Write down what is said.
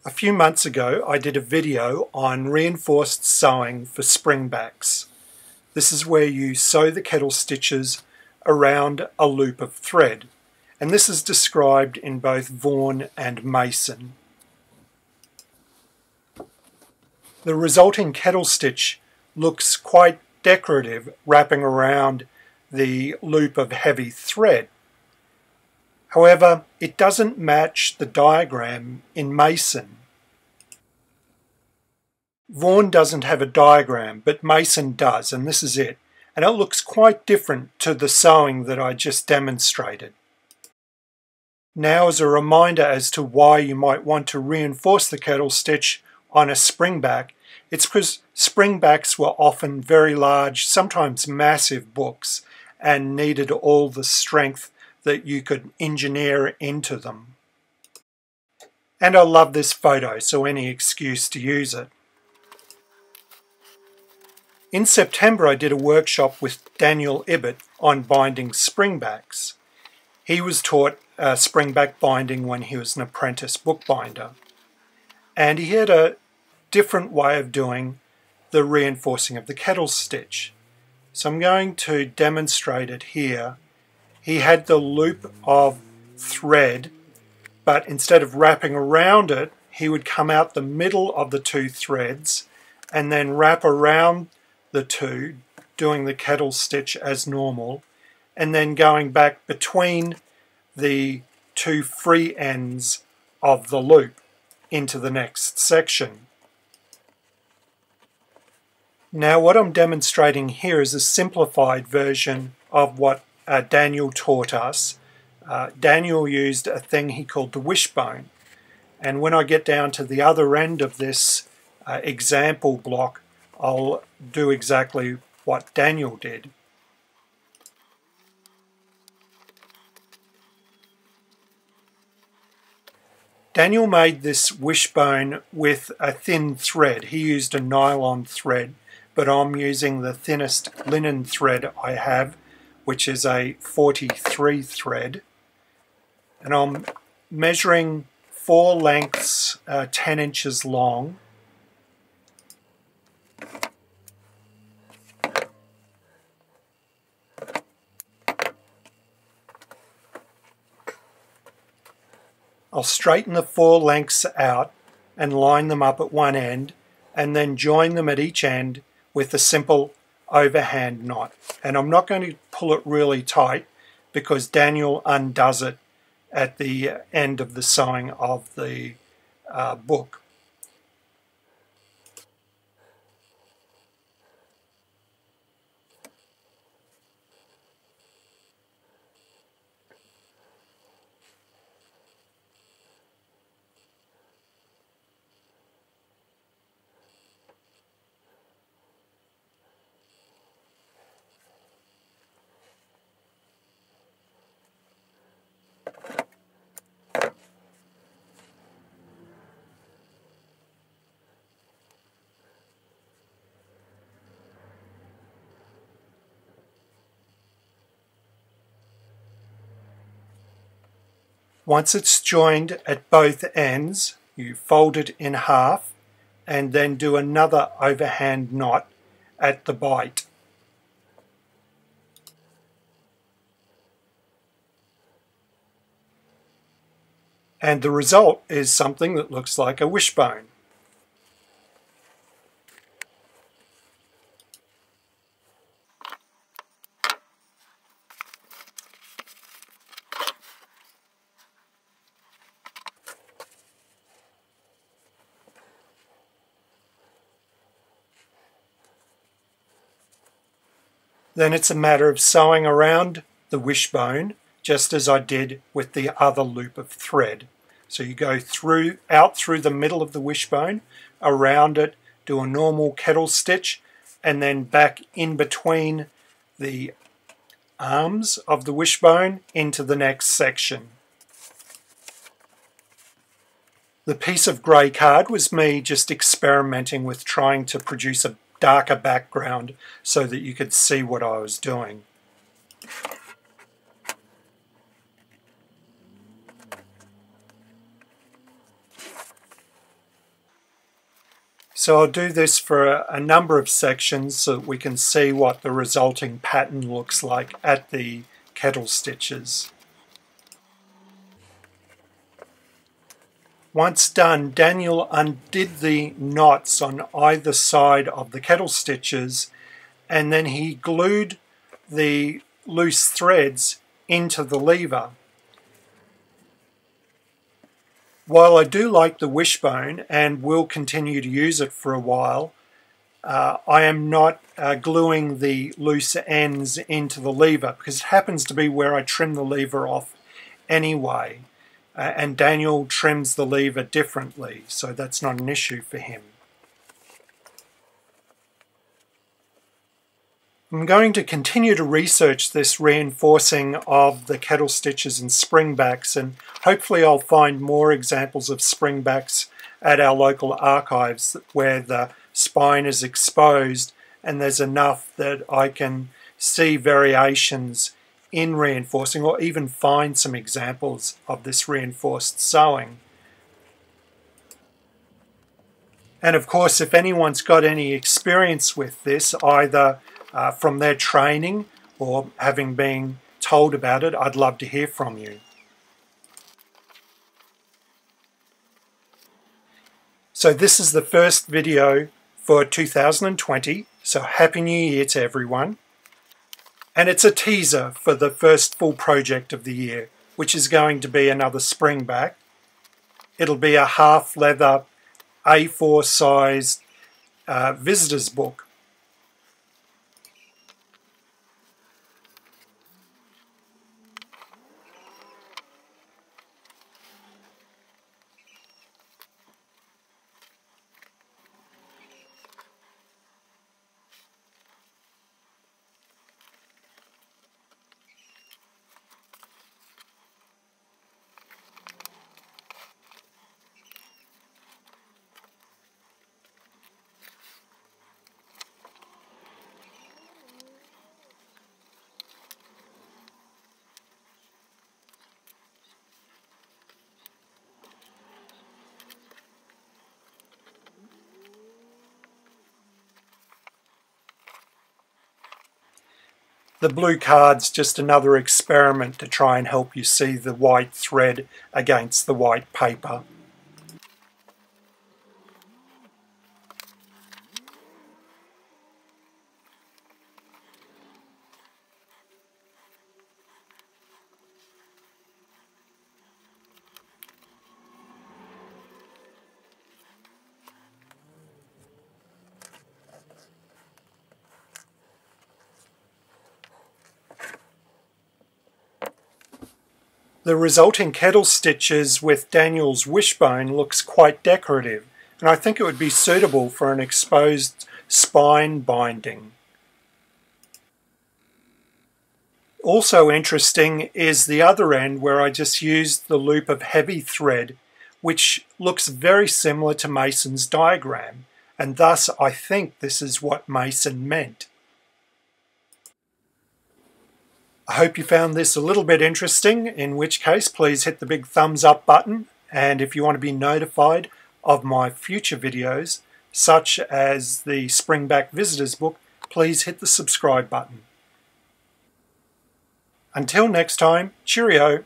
A few months ago I did a video on reinforced sewing for springbacks. This is where you sew the kettle stitches around a loop of thread, and this is described in both Vaughan and Mason. The resulting kettle stitch looks quite decorative, wrapping around the loop of heavy thread. However, it doesn't match the diagram in Mason. Vaughan doesn't have a diagram, but Mason does, and this is it. And it looks quite different to the sewing that I just demonstrated. Now, as a reminder as to why you might want to reinforce the kettle stitch on a springback, it's because springbacks were often very large, sometimes massive books, and needed all the strength that you could engineer into them. And I love this photo, so any excuse to use it. In September I did a workshop with Daniel Ibbott on binding springbacks. He was taught springback binding when he was an apprentice bookbinder, and he had a different way of doing the reinforcing of the kettle stitch. So I'm going to demonstrate it here. He had the loop of thread, but instead of wrapping around it, he would come out the middle of the two threads and then wrap around the two, doing the kettle stitch as normal, and then going back between the two free ends of the loop into the next section. Now what I'm demonstrating here is a simplified version of what Daniel taught us. Daniel used a thing he called the wishbone, and when I get down to the other end of this example block, I'll do exactly what Daniel did. Daniel made this wishbone with a thin thread. He used a nylon thread, but I'm using the thinnest linen thread I have, which is a 43 thread. And I'm measuring 4 lengths 10 inches long. I'll straighten the 4 lengths out and line them up at one end, and then join them at each end with a simple overhand knot. And I'm not going to pull it really tight because Daniel undoes it at the end of the sewing of the book. Once it's joined at both ends, you fold it in half and then do another overhand knot at the bite. And the result is something that looks like a wishbone. Then it's a matter of sewing around the wishbone, just as I did with the other loop of thread. So you go out through the middle of the wishbone, around it, do a normal kettle stitch, and then back in between the arms of the wishbone into the next section. The piece of grey card was me just experimenting with trying to produce a darker background so that you could see what I was doing. So I'll do this for a number of sections so that we can see what the resulting pattern looks like at the kettle stitches. Once done, Daniel undid the knots on either side of the kettle stitches, and then he glued the loose threads into the lever. While I do like the wishbone and will continue to use it for a while, I am not gluing the loose ends into the lever because it happens to be where I trim the lever off anyway. And Daniel trims the lever differently, so that's not an issue for him. I'm going to continue to research this reinforcing of the kettle stitches and springbacks, and hopefully I'll find more examples of springbacks at our local archives where the spine is exposed and there's enough that I can see variations in reinforcing or even find some examples of this reinforced sewing. And of course, if anyone's got any experience with this, either from their training or having been told about it, I'd love to hear from you. So this is the first video for 2020, so Happy New Year to everyone. And it's a teaser for the first full project of the year, which is going to be another springback. It'll be a half leather A4 sized visitor's book. The blue card's just another experiment to try and help you see the white thread against the white paper. The resulting kettle stitches with Daniel's wishbone looks quite decorative, and I think it would be suitable for an exposed spine binding. Also interesting is the other end where I just used the loop of heavy thread, which looks very similar to Mason's diagram, and thus I think this is what Mason meant. I hope you found this a little bit interesting, in which case please hit the big thumbs up button, and if you want to be notified of my future videos, such as the Springback Visitors Book, please hit the subscribe button. Until next time, cheerio!